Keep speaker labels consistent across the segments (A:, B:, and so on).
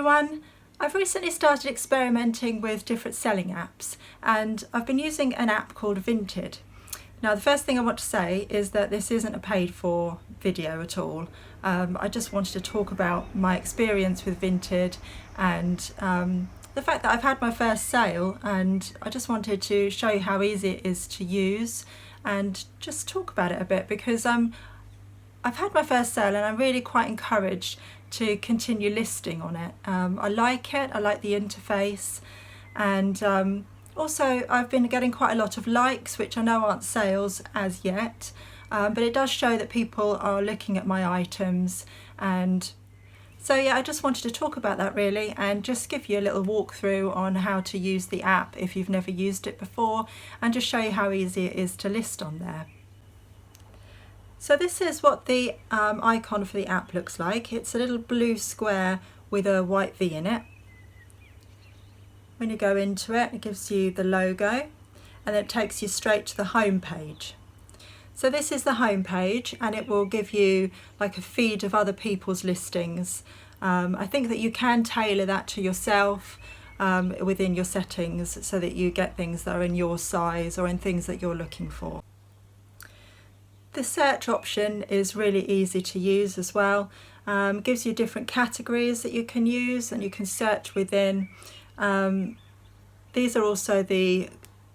A: everyone. I've recently started experimenting with different selling apps and I've been using an app called Vinted. Now the first thing I want to say is that this isn't a paid for video at all. I just wanted to talk about my experience with Vinted and the fact that I've had my first sale, and I just wanted to show you how easy it is to use and just talk about it a bit, because I've had my first sale and I'm really quite encouraged to continue listing on it. I like it, I like the interface, and also I've been getting quite a lot of likes, which I know aren't sales as yet, but it does show that people are looking at my items. And so yeah, I just wanted to talk about that really, and just give you a little walkthrough on how to use the app if you've never used it before, and just show you how easy it is to list on there. So this is what the icon for the app looks like. It's a little blue square with a white V in it. When you go into it, it gives you the logo, and it takes you straight to the home page. So this is the home page, and it will give you like a feed of other people's listings. I think that you can tailor that to yourself within your settings, so that you get things that are in your size or in things that you're looking for. The search option is really easy to use as well. Gives you different categories that you can use and you can search within. These are also the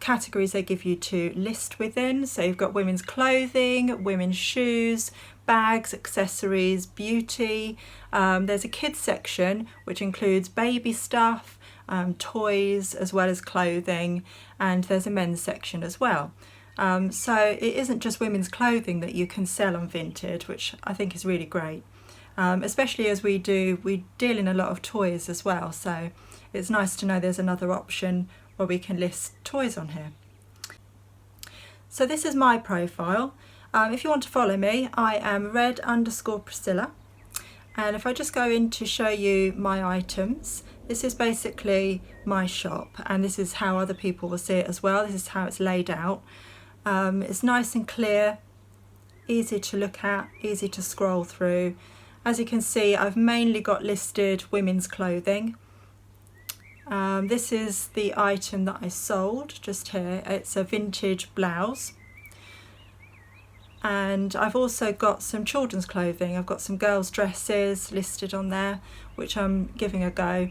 A: categories they give you to list within. So you've got women's clothing, women's shoes, bags, accessories, beauty. There's a kids section which includes baby stuff, toys, as well as clothing, and there's a men's section as well. So it isn't just women's clothing that you can sell on Vinted, which I think is really great, especially as we deal in a lot of toys as well. So it's nice to know there's another option where we can list toys on here. So this is my profile. If you want to follow me, I am red_Priscilla. And if I just go in to show you my items, this is basically my shop, and this is how other people will see it as well. This is how it's laid out. It's nice and clear, easy to look at, easy to scroll through. As you can see, I've mainly got listed women's clothing. This is the item that I sold just here. It's a vintage blouse. And I've also got some children's clothing. I've got some girls' dresses listed on there, which I'm giving a go.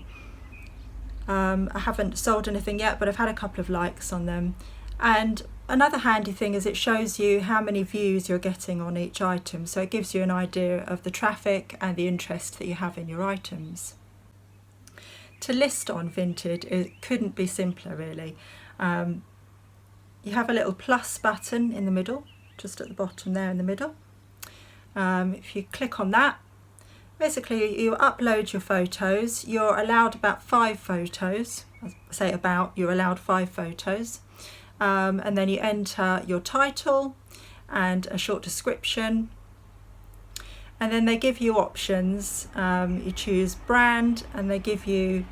A: I haven't sold anything yet, but I've had a couple of likes on them. And another handy thing is it shows you how many views you're getting on each item, so it gives you an idea of the traffic and the interest that you have in your items. To list on Vinted, it couldn't be simpler really. You have a little plus button in the middle, just at the bottom there in the middle. If you click on that, basically you upload your photos. You're allowed about 5 photos. I say about, you're allowed 5 photos. And then you enter your title and a short description, and then they give you options. You choose brand, and they give you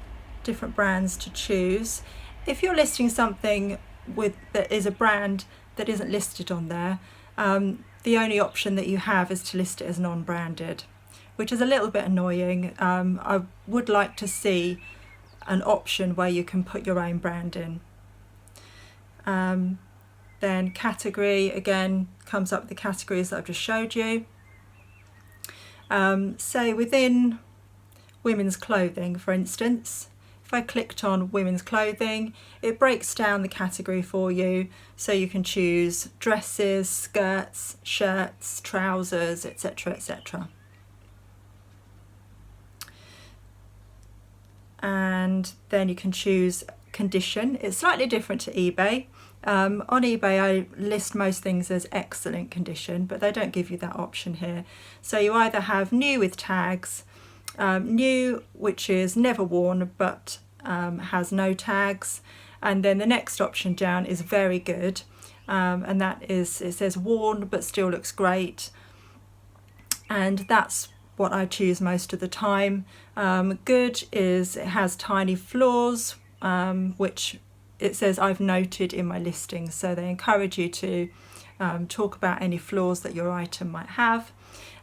A: different brands to choose. If you're listing something that is a brand that isn't listed on there, the only option that you have is to list it as non-branded, which is a little bit annoying. I would like to see an option where you can put your own brand in. Then category, again, comes up with the categories that I've just showed you. Say within women's clothing, for instance, if I clicked on women's clothing, it breaks down the category for you, so you can choose dresses, skirts, shirts, trousers, etc., etc. And then you can choose condition. It's slightly different to eBay. On eBay I list most things as excellent condition, but they don't give you that option here. So you either have new with tags, new which is never worn but has no tags, and then the next option down is very good, and that is, it says worn but still looks great, and that's what I choose most of the time. Good is it has tiny flaws, which it says I've noted in my listing, so they encourage you to talk about any flaws that your item might have.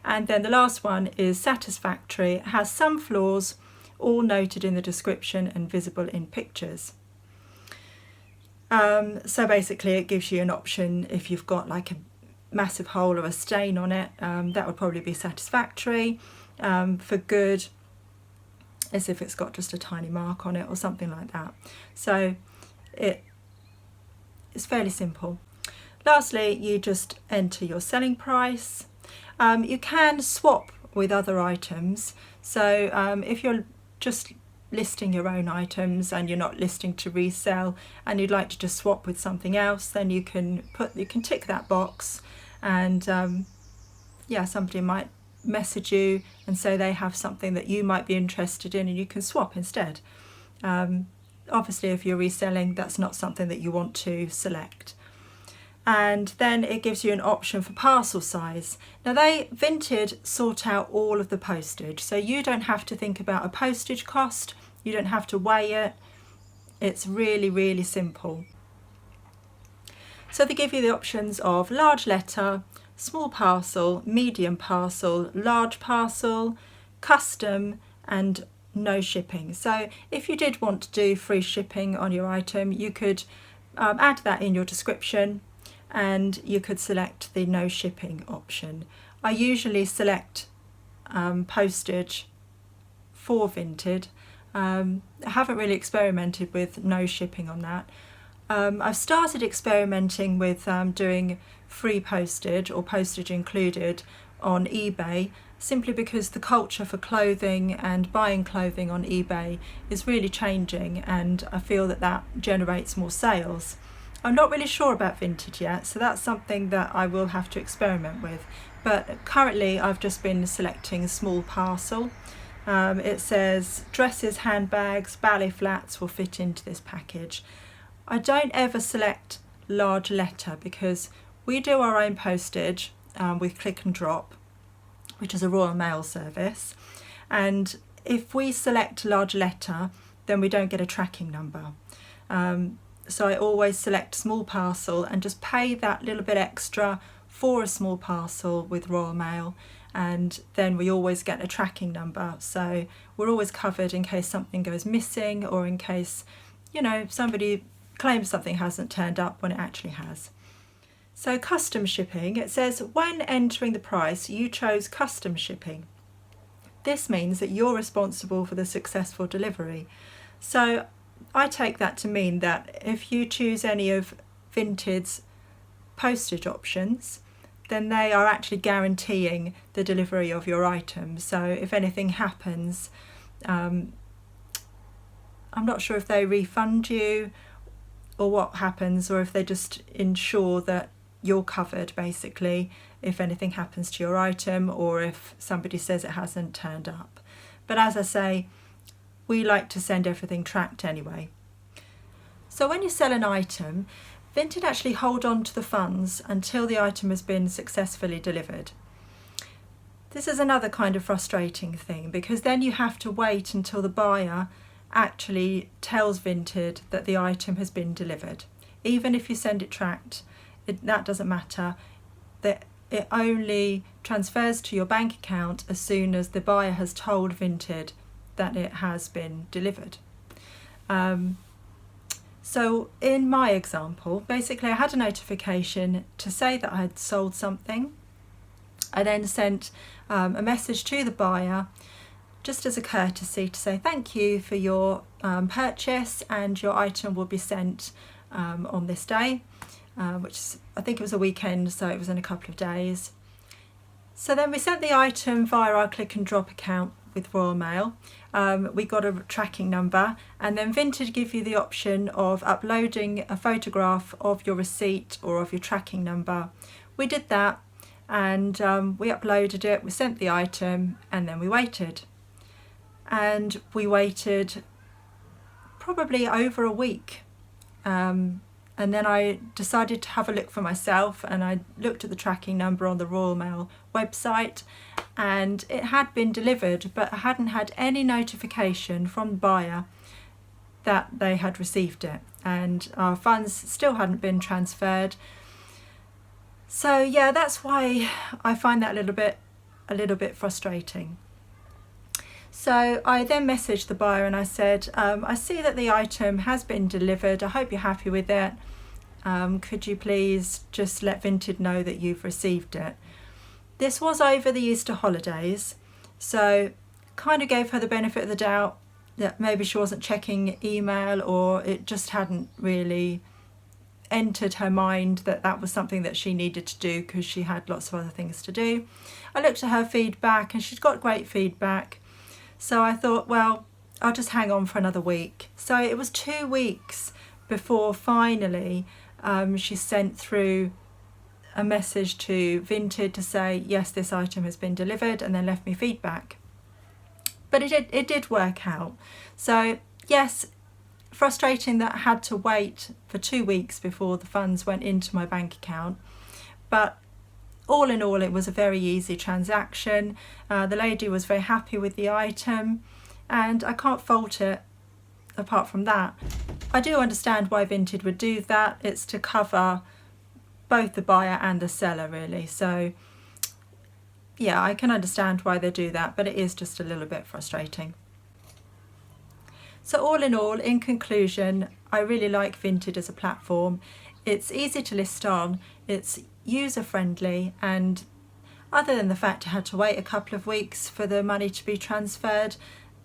A: And then the last one is satisfactory. It has some flaws all noted in the description and visible in pictures. So basically it gives you an option if you've got like a massive hole or a stain on it, that would probably be satisfactory. For good, as if it's got just a tiny mark on it or something like that. So it's fairly simple. Lastly, you just enter your selling price. You can swap with other items. So if you're just listing your own items and you're not listing to resell and you'd like to just swap with something else, then you can tick that box, and yeah, somebody might message you and say they have something that you might be interested in and you can swap instead. Obviously if you're reselling, that's not something that you want to select. And then it gives you an option for parcel size. Now Vinted sort out all of the postage, so you don't have to think about a postage cost, you don't have to weigh it. It's really, really simple. So they give you the options of large letter, small parcel, medium parcel, large parcel, custom, and no shipping. So if you did want to do free shipping on your item, you could add that in your description, and you could select the no shipping option. I usually select postage for Vinted. I haven't really experimented with no shipping on that. I've started experimenting with doing free postage or postage included on eBay, simply because the culture for clothing and buying clothing on eBay is really changing, and I feel that that generates more sales. I'm not really sure about Vinted yet, so that's something that I will have to experiment with. But currently I've just been selecting small parcel. It says dresses, handbags, ballet flats will fit into this package. I don't ever select large letter because we do our own postage with Click and Drop, which is a Royal Mail service. And if we select large letter, then we don't get a tracking number. So I always select small parcel and just pay that little bit extra for a small parcel with Royal Mail, and then we always get a tracking number. So we're always covered in case something goes missing, or in case, you know, somebody claims something hasn't turned up when it actually has. So custom shipping, it says when entering the price you chose custom shipping. This means that you're responsible for the successful delivery. So I take that to mean that if you choose any of Vinted's postage options, then they are actually guaranteeing the delivery of your item. So if anything happens, I'm not sure if they refund you or what happens, or if they just ensure that you're covered basically if anything happens to your item, or if somebody says it hasn't turned up. But as I say, we like to send everything tracked anyway. So when you sell an item, Vinted actually hold on to the funds until the item has been successfully delivered. This is another kind of frustrating thing, because then you have to wait until the buyer actually tells Vinted that the item has been delivered. Even if you send it tracked, that doesn't matter. It only transfers to your bank account as soon as the buyer has told Vinted that it has been delivered. So in my example, basically I had a notification to say that I had sold something. I then sent a message to the buyer just as a courtesy to say thank you for your purchase, and your item will be sent on this day, which is, I think it was a weekend, so it was in a couple of days. So then we sent the item via our Click and Drop account with Royal Mail. We got a tracking number, and then Vinted give you the option of uploading a photograph of your receipt or of your tracking number. We did that, and we uploaded it, we sent the item, and then we waited. And we waited probably over a week. And then I decided to have a look for myself, and I looked at the tracking number on the Royal Mail website, and it had been delivered, but I hadn't had any notification from the buyer that they had received it, and our funds still hadn't been transferred. So yeah, that's why I find that a little bit frustrating. So I then messaged the buyer and I said, I see that the item has been delivered. I hope you're happy with it. Could you please just let Vinted know that you've received it? This was over the Easter holidays, so kind of gave her the benefit of the doubt that maybe she wasn't checking email, or it just hadn't really entered her mind that that was something that she needed to do because she had lots of other things to do. I looked at her feedback and she's got great feedback, so I thought, well, I'll just hang on for another week. So it was 2 weeks before finally she sent through a message to Vinted to say, yes, this item has been delivered, and then left me feedback. But it did work out. So yes, frustrating that I had to wait for 2 weeks before the funds went into my bank account, but all in all it was a very easy transaction. The lady was very happy with the item and I can't fault it apart from that. I do understand why Vinted would do that. It's to cover both the buyer and the seller really. So yeah, I can understand why they do that, but it is just a little bit frustrating. So all in all, in conclusion, I really like Vinted as a platform. It's easy to list on, it's user friendly, and other than the fact I had to wait a couple of weeks for the money to be transferred,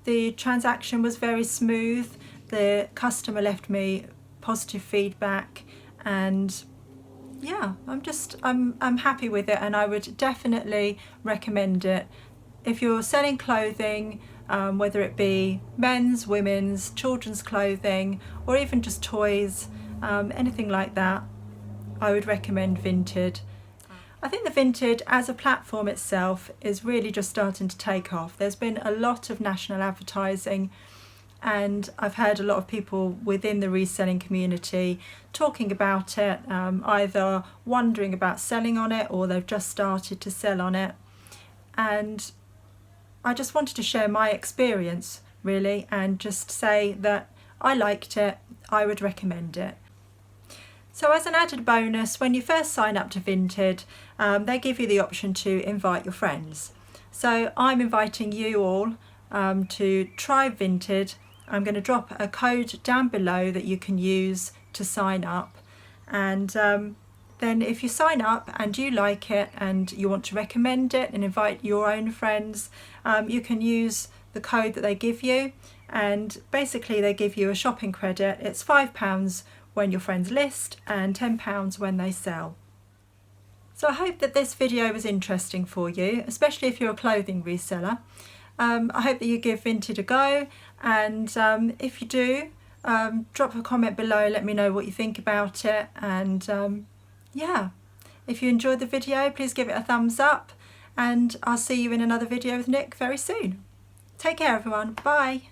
A: the transaction was very smooth. The customer left me positive feedback, and yeah, I'm happy with it, and I would definitely recommend it. If you're selling clothing, whether it be men's, women's, children's clothing, or even just toys, anything like that, I would recommend Vinted. I think the Vinted as a platform itself is really just starting to take off. There's been a lot of national advertising, and I've heard a lot of people within the reselling community talking about it, either wondering about selling on it or they've just started to sell on it. And I just wanted to share my experience really, and just say that I liked it, I would recommend it. So as an added bonus, when you first sign up to Vinted, they give you the option to invite your friends. So I'm inviting you all to try Vinted. I'm going to drop a code down below that you can use to sign up, and then if you sign up and you like it and you want to recommend it and invite your own friends, you can use the code that they give you, and basically they give you a shopping credit. It's £5 when your friends list and £10 when they sell. So I hope that this video was interesting for you, especially if you're a clothing reseller. I hope that you give Vinted a go, and if you do, drop a comment below, let me know what you think about it, and yeah, if you enjoyed the video, please give it a thumbs up, and I'll see you in another video with Nick very soon. Take care everyone, bye!